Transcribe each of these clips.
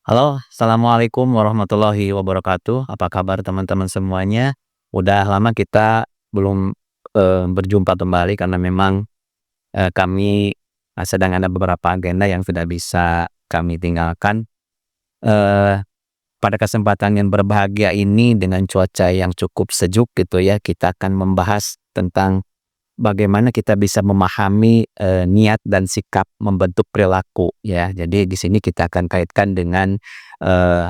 Halo, assalamualaikum warahmatullahi wabarakatuh. Apa kabar teman-teman semuanya? Udah lama kita belum berjumpa kembali karena memang kami sedang ada beberapa agenda yang sudah bisa kami tinggalkan. Eh, Pada kesempatan yang berbahagia ini dengan cuaca yang cukup sejuk gitu ya, kita akan membahas tentang bagaimana kita bisa memahami, niat dan sikap membentuk perilaku ya. Jadi di sini kita akan kaitkan dengan,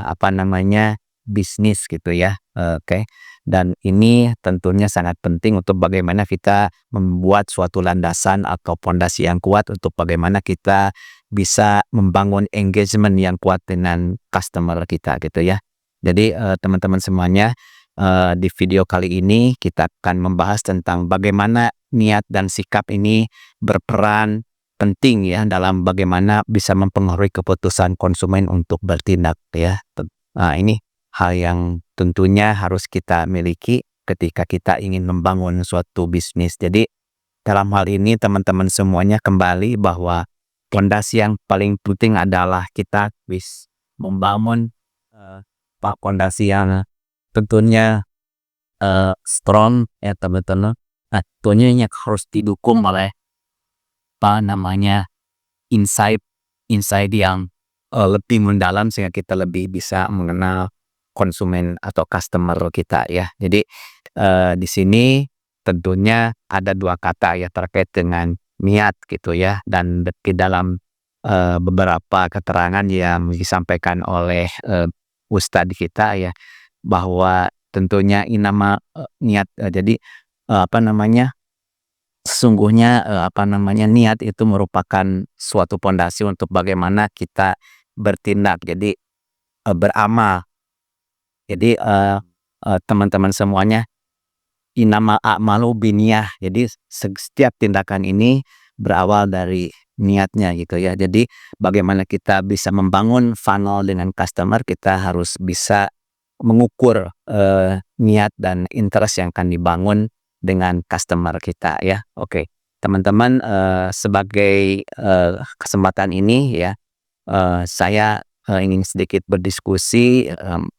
apa namanya, bisnis gitu ya, oke. Dan ini tentunya sangat penting untuk bagaimana kita membuat suatu landasan atau pondasi yang kuat untuk bagaimana kita bisa membangun engagement yang kuat dengan customer kita gitu ya. Jadi, teman-teman semuanya, di video kali ini kita akan membahas tentang bagaimana niat dan sikap ini berperan penting ya dalam bagaimana bisa mempengaruhi keputusan konsumen untuk bertindak ya. Nah, ini hal yang tentunya harus kita miliki ketika kita ingin membangun suatu bisnis. Jadi dalam hal ini teman-teman semuanya kembali bahwa pondasi yang paling penting adalah kita membangun pondasi yang tentunya strong ya teman-teman. Nah, tentunya yang harus didukung oleh apa namanya insight insight yang lebih mendalam sehingga kita lebih bisa mengenal konsumen atau customer kita ya. Jadi di sini tentunya ada dua kata ya terkait dengan niat gitu ya, dan di dalam beberapa keterangan yang disampaikan oleh ustadz kita ya, bahwa tentunya niat, jadi apa namanya, sesungguhnya apa namanya, niat itu merupakan suatu pondasi untuk bagaimana kita bertindak, jadi beramal. Jadi teman-teman semuanya, innamal a'malu binniyah. Jadi setiap tindakan ini berawal dari niatnya gitu ya. Jadi bagaimana kita bisa membangun funnel dengan customer, kita harus bisa mengukur niat dan interest yang akan dibangun dengan customer kita ya. Oke, teman-teman, sebagai kesempatan ini ya, saya ingin sedikit berdiskusi,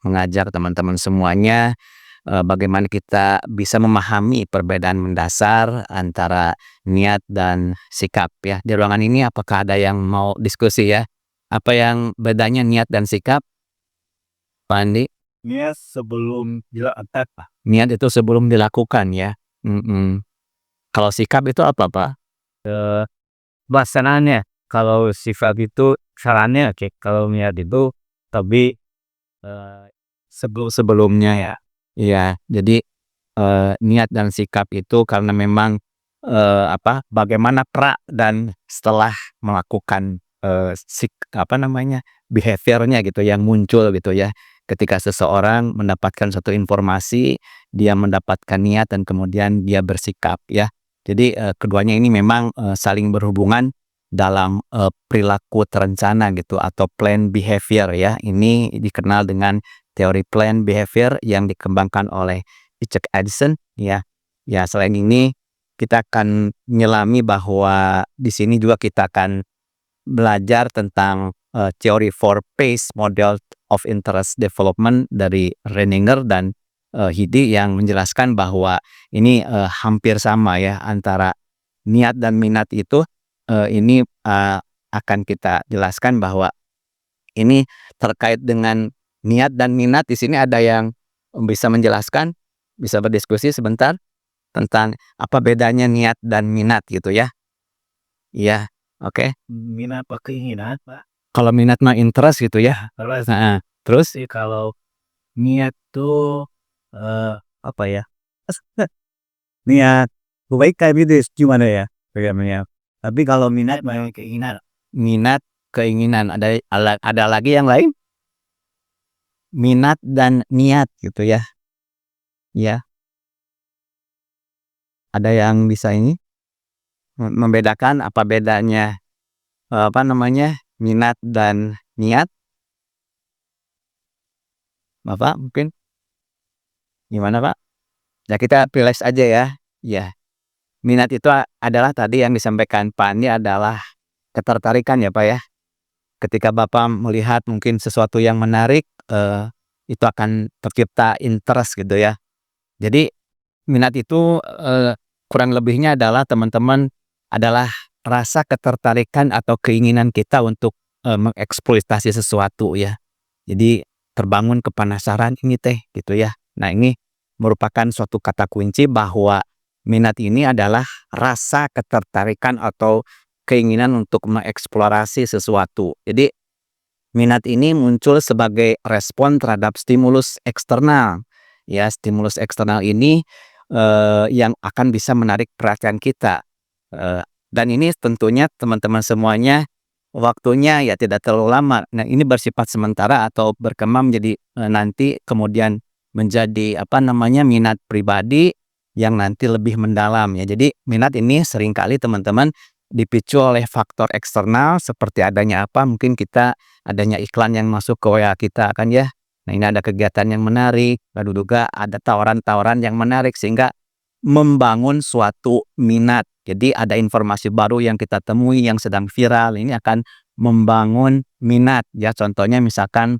mengajak teman-teman semuanya bagaimana kita bisa memahami perbedaan mendasar antara niat dan sikap ya. Di ruangan ini apakah ada yang mau diskusi ya? Apa yang bedanya niat dan sikap, Pak Andi? Niat sebelum dilakukan. Niat itu sebelum dilakukan ya? Mhm. Kalau sikap itu apa, Pak? Pelaksanaannya, kalau sifat itu sarannya oke, kalau niat itu tapi, eee, sebelum-sebelumnya ya. Iya, jadi, niat dan sikap itu karena memang, apa, bagaimana pra dan setelah melakukan, apa namanya, behavior-nya gitu yang muncul gitu ya. Ketika seseorang mendapatkan suatu informasi, dia mendapatkan niat dan kemudian dia bersikap ya. Jadi, keduanya ini memang, saling berhubungan dalam, perilaku terencana gitu atau planned behavior ya. Ini dikenal dengan teori planned behavior yang dikembangkan oleh Richard Edson ya. Ya, selain ini kita akan menyelami bahwa di sini juga kita akan belajar tentang teori four phase model of interest development dari Renninger dan Hidi yang menjelaskan bahwa ini hampir sama ya antara niat dan minat itu. Ini akan kita jelaskan bahwa ini terkait dengan niat dan minat. Di sini ada yang bisa menjelaskan, bisa berdiskusi sebentar tentang apa bedanya niat dan minat gitu ya? Iya, oke. Minat apa keinginan, Pak? Kalau minat mah interest gitu ya? Terus Heeh, terus? sih kalau niat tuh, apa ya, niat kebaikan gitu gimana ya bilangnya. Tapi kalau minat mah keinginan. Minat, keinginan, ada lagi yang lain? Minat dan niat gitu ya? Iya, ada yang bisa ini membedakan apa bedanya, apa namanya, minat dan niat? Bapak mungkin? Gimana, Pak? Ya kita rilis aja ya. Iya, minat itu adalah tadi yang disampaikan Pak Andi adalah ketertarikan ya, Pak, ya? ketika Bapak melihat mungkin sesuatu yang menarik, itu akan tercipta interest gitu ya. Jadi minat itu, kurang lebihnya adalah teman-teman, adalah rasa ketertarikan atau keinginan kita untuk, mengeksploitasi sesuatu ya. Jadi terbangun kepanasaran ini teh gitu ya. Nah ini merupakan suatu kata kunci bahwa minat ini adalah rasa ketertarikan atau keinginan untuk mengeksplorasi sesuatu. Jadi minat ini muncul sebagai respon terhadap stimulus eksternal. Ya, stimulus eksternal ini, yang akan bisa menarik perhatian kita, dan ini tentunya teman-teman semuanya waktunya ya tidak terlalu lama. Nah, ini bersifat sementara atau berkembang menjadi, nanti kemudian menjadi apa namanya, minat pribadi yang nanti lebih mendalam ya. Jadi minat ini seringkali teman-teman dipicu oleh faktor eksternal seperti adanya apa, mungkin kita adanya iklan yang masuk ke WA kita kan ya. Nah, ini ada kegiatan yang menarik, lalu juga ada tawaran-tawaran yang menarik sehingga membangun suatu minat. Jadi ada informasi baru yang kita temui yang sedang viral, ini akan membangun minat ya. Contohnya misalkan,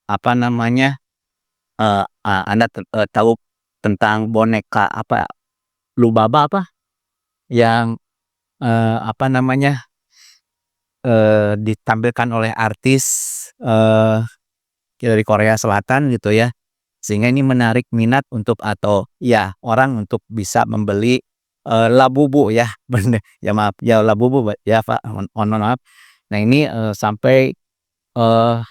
apa namanya, Anda tahu tentang boneka apa, Lubaba apa, yang, apa namanya, ditampilkan oleh artis, eee, dari Korea Selatan gitu ya. Sehingga ini menarik minat untuk atau ya orang untuk bisa membeli, Labubu ya, bener ya maaf, ya Labubu ya Pak, mohon maaf. Nah ini, sampai,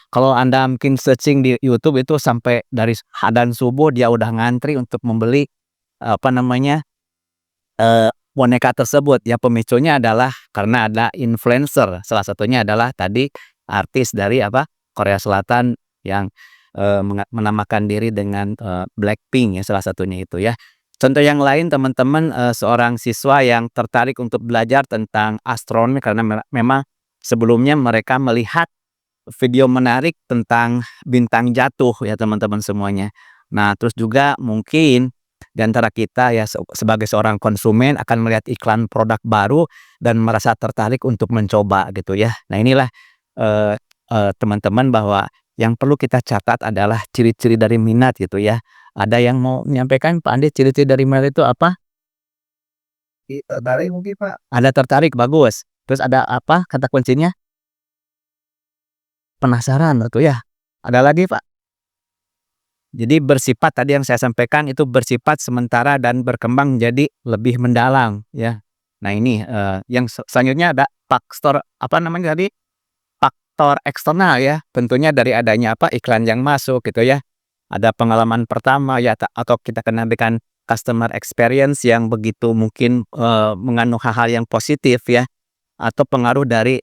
kalau Anda mungkin searching di YouTube itu sampai dari adzan subuh dia udah ngantri untuk membeli, apa namanya, boneka tersebut. Ya pemicunya adalah karena ada influencer, salah satunya adalah tadi artis dari apa, Korea Selatan yang, menamakan diri dengan, Blackpink ya, salah satunya itu ya. Contoh yang lain teman-teman, seorang siswa yang tertarik untuk belajar tentang astronomi karena memang sebelumnya mereka melihat video menarik tentang bintang jatuh ya teman-teman semuanya. Nah, terus juga mungkin di antara kita ya sebagai seorang konsumen akan melihat iklan produk baru dan merasa tertarik untuk mencoba gitu ya. Nah, inilah, eee teman-teman bahwa yang perlu kita catat adalah ciri-ciri dari minat gitu ya. Ada yang mau menyampaikan Pak Andi ciri-ciri dari minat itu apa? Tertarik mungkin, Pak. Ada tertarik, bagus. Terus ada apa kata kuncinya? Penasaran, betul ya. Ada lagi Pak? Jadi bersifat tadi yang saya sampaikan itu bersifat sementara dan berkembang menjadi lebih mendalam ya. Nah ini, yang selanjutnya ada faktor apa namanya tadi, faktor eksternal ya, tentunya dari adanya apa, iklan yang masuk gitu ya. Ada pengalaman pertama ya atau kita kenal dengan customer experience yang begitu mungkin, mengandung hal-hal yang positif ya, atau pengaruh dari,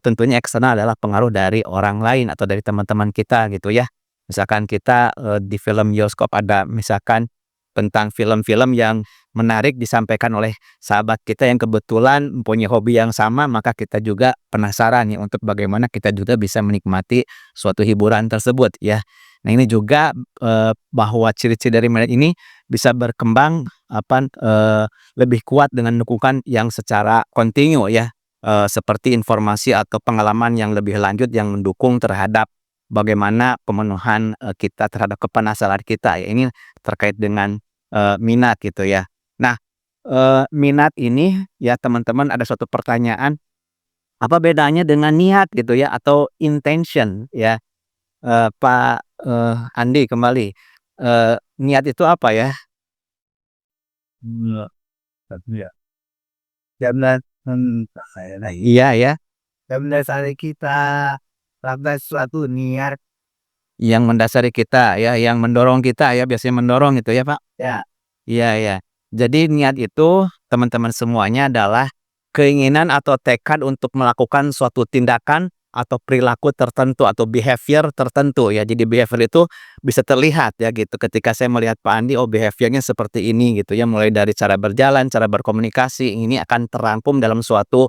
tentunya eksternal adalah pengaruh dari orang lain atau dari teman-teman kita gitu ya. Misalkan kita, di film bioskop ada misalkan tentang film-film yang menarik disampaikan oleh sahabat kita yang kebetulan mempunyai hobi yang sama, maka kita juga penasaran ya untuk bagaimana kita juga bisa menikmati suatu hiburan tersebut ya. Nah ini juga, bahwa ciri-ciri dari minat ini bisa berkembang apa, lebih kuat dengan dukungan yang secara kontinu ya. Seperti informasi atau pengalaman yang lebih lanjut yang mendukung terhadap bagaimana pemenuhan, kita terhadap kepenasaran kita ya, ini terkait dengan, minat gitu ya. Nah, minat ini ya teman-teman ada suatu pertanyaan, apa bedanya dengan niat gitu ya atau intention ya? Pak, Andi kembali, niat itu apa ya? Iya, iya. Karena Iya ya, mendasari kita melakukan suatu niat yang mendasari kita ya, yang mendorong kita ya, biasanya mendorong gitu ya, Pak? ya. Iya iya. Jadi niat itu teman-teman semuanya adalah keinginan atau tekad untuk melakukan suatu tindakan atau perilaku tertentu atau behavior tertentu ya. Jadi behavior itu bisa terlihat ya gitu. Ketika saya melihat Pak Andi, oh behaviornya seperti ini gitu ya. Mulai dari cara berjalan, cara berkomunikasi, ini akan terangkum dalam suatu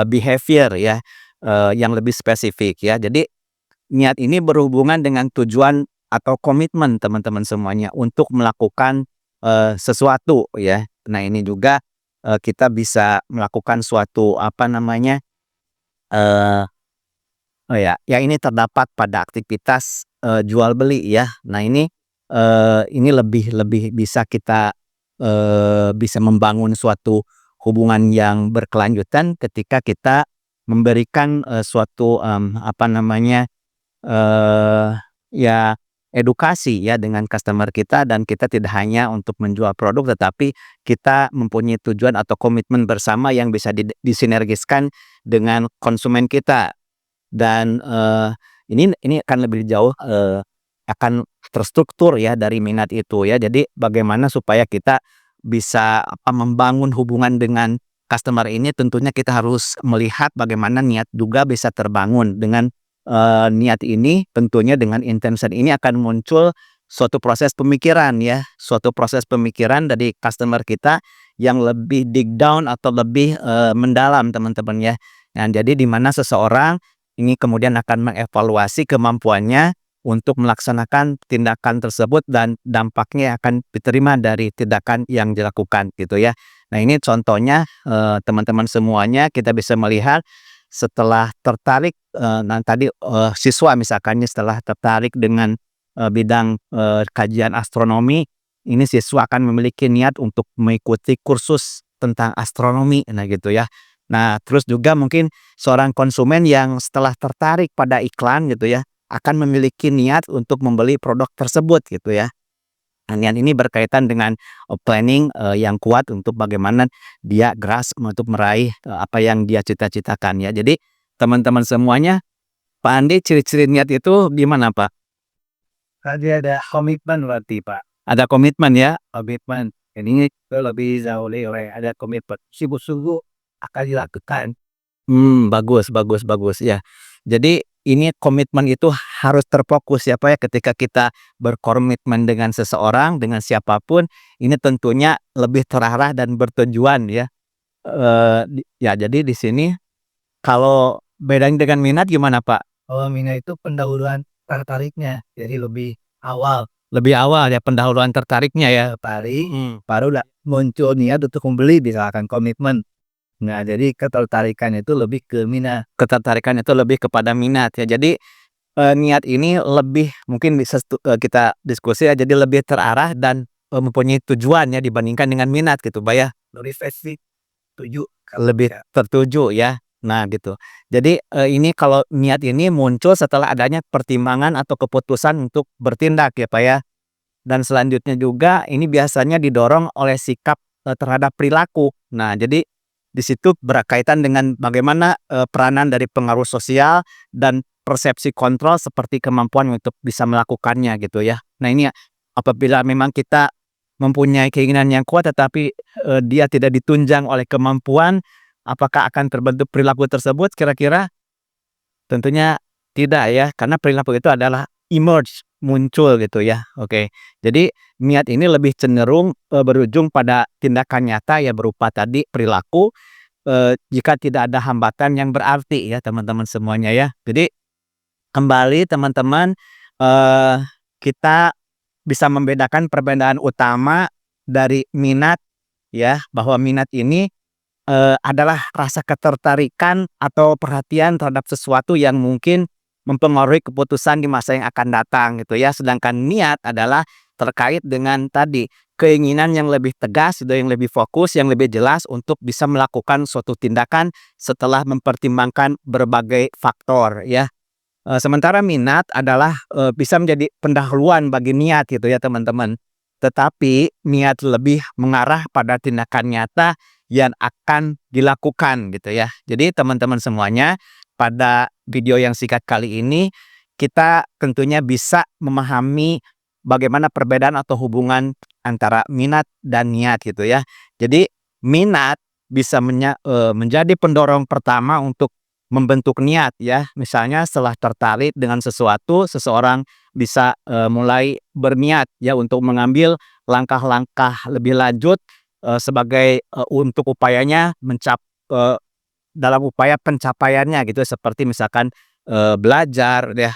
behavior ya, yang lebih spesifik ya. Jadi niat ini berhubungan dengan tujuan atau komitmen teman-teman semuanya untuk melakukan, sesuatu ya. Nah ini juga, kita bisa melakukan suatu apa namanya, Oh ya, yang ini terdapat pada aktivitas, jual beli ya. Nah ini lebih lebih bisa kita, bisa membangun suatu hubungan yang berkelanjutan ketika kita memberikan, suatu, apa namanya, eee, ya edukasi ya dengan customer kita, dan kita tidak hanya untuk menjual produk, tetapi kita mempunyai tujuan atau komitmen bersama yang bisa disinergiskan dengan konsumen kita. Dan, ini akan lebih jauh, akan terstruktur ya dari minat itu ya. Jadi bagaimana supaya kita bisa, apa, membangun hubungan dengan customer ini, tentunya kita harus melihat bagaimana niat juga bisa terbangun. Dengan, niat ini tentunya dengan intention ini akan muncul suatu proses pemikiran ya, suatu proses pemikiran dari customer kita yang lebih dig down atau lebih, mendalam teman-teman ya. Nah jadi di mana seseorang ini kemudian akan mengevaluasi kemampuannya untuk melaksanakan tindakan tersebut dan dampaknya akan diterima dari tindakan yang dilakukan gitu ya. Nah ini contohnya, teman-teman semuanya kita bisa melihat setelah tertarik, nah tadi, siswa misalkannya setelah tertarik dengan, bidang, kajian astronomi, ini siswa akan memiliki niat untuk mengikuti kursus tentang astronomi, nah gitu ya. Nah terus juga mungkin seorang konsumen yang setelah tertarik pada iklan gitu ya, akan memiliki niat untuk membeli produk tersebut gitu ya. Nah, niat ini berkaitan dengan, planning, yang kuat untuk bagaimana dia grasp untuk meraih, apa yang dia cita-citakan ya. Jadi teman-teman semuanya, Pak Andi, ciri-ciri niat itu gimana, Pak? Tadi ada komitmen berarti, Pak. Ada komitmen ya? Komitmen. Ini lebih jauh oleh ada komitmen. Sungguh-sungguh akan dilakukan. Bagus bagus bagus, ya. Jadi ini komitmen itu harus terfokus ya, Pak, ya, ketika kita berkomitmen dengan seseorang, dengan siapapun, ini tentunya lebih terarah dan bertujuan ya. Ya jadi di sini kalau bedain dengan minat gimana, Pak? Kalau minat itu pendahuluan tertariknya, jadi lebih awal. Lebih awal ya pendahuluan tertariknya ya? Tertarik, Mhm. baru muncul niat untuk membeli misalkan komitmen. Nah, jadi ketertarikan itu lebih ke minat. Ketertarikan itu lebih kepada minat ya. Jadi, niat ini lebih mungkin bisa kita diskusi ya, jadi lebih terarah dan, mempunyai tujuan ya dibandingkan dengan minat gitu, Pak, ya? Lebih spesifik, tuju Lebih ya. tertuju ya. Nah gitu. Jadi, ini kalau niat ini muncul setelah adanya pertimbangan atau keputusan untuk bertindak ya, Pak, ya. Dan selanjutnya juga ini biasanya didorong oleh sikap, terhadap perilaku. Nah jadi di situ berkaitan dengan bagaimana, peranan dari pengaruh sosial dan persepsi kontrol seperti kemampuan untuk bisa melakukannya gitu ya. Nah ini apabila memang kita mempunyai keinginan yang kuat tetapi, dia tidak ditunjang oleh kemampuan, apakah akan terbentuk perilaku tersebut kira-kira? Tentunya tidak ya, karena perilaku itu adalah emerge, muncul gitu ya, oke. Jadi niat ini lebih cenderung, berujung pada tindakan nyata ya berupa tadi perilaku, jika tidak ada hambatan yang berarti ya teman-teman semuanya ya. Jadi kembali teman-teman, eee, kita bisa membedakan perbedaan utama dari minat ya, bahwa minat ini, adalah rasa ketertarikan atau perhatian terhadap sesuatu yang mungkin mempengaruhi keputusan di masa yang akan datang gitu ya. Sedangkan niat adalah terkait dengan tadi, keinginan yang lebih tegas, yang lebih fokus, yang lebih jelas untuk bisa melakukan suatu tindakan setelah mempertimbangkan berbagai faktor ya. Sementara minat adalah, bisa menjadi pendahuluan bagi niat gitu ya teman-teman. Tetapi niat lebih mengarah pada tindakan nyata yang akan dilakukan gitu ya. Jadi teman-teman semuanya, pada video yang singkat kali ini, kita tentunya bisa memahami bagaimana perbedaan atau hubungan antara minat dan niat gitu ya. Jadi minat bisa menjadi pendorong pertama untuk membentuk niat ya. Misalnya setelah tertarik dengan sesuatu, seseorang bisa, mulai berniat ya untuk mengambil langkah-langkah lebih lanjut, sebagai, untuk upayanya dalam upaya pencapaiannya gitu, seperti misalkan, belajar ya,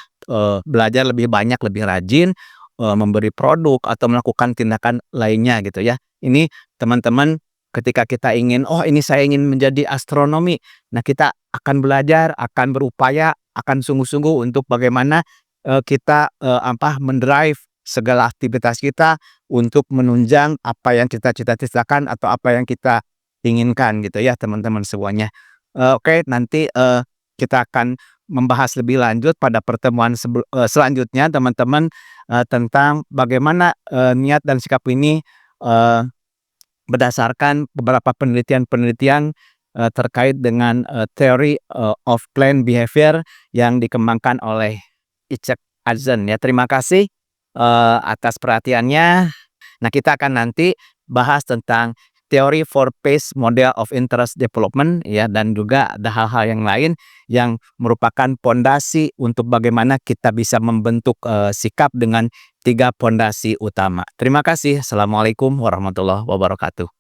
belajar lebih banyak, lebih rajin, memberi produk atau melakukan tindakan lainnya gitu ya. Ini teman-teman ketika kita ingin, "Oh, ini saya ingin menjadi astronomi." Nah, kita akan belajar, akan berupaya, akan sungguh-sungguh untuk bagaimana, kita, men-drive segala aktivitas kita untuk menunjang apa yang kita cita-citakan atau apa yang kita inginkan gitu ya, teman-teman semuanya. Oke, nanti, kita akan membahas lebih lanjut pada pertemuan selanjutnya teman-teman, tentang bagaimana, niat dan sikap ini, eee, berdasarkan beberapa penelitian-penelitian, terkait dengan, teori, of planned behavior yang dikembangkan oleh Isaac Azan ya. Terima kasih, atas perhatiannya. Nah, kita akan nanti bahas tentang teori 4 phase model of interest development ya, dan juga ada hal-hal yang lain yang merupakan pondasi untuk bagaimana kita bisa membentuk, sikap dengan 3 pondasi utama. Terima kasih. Assalamualaikum warahmatullahi wabarakatuh.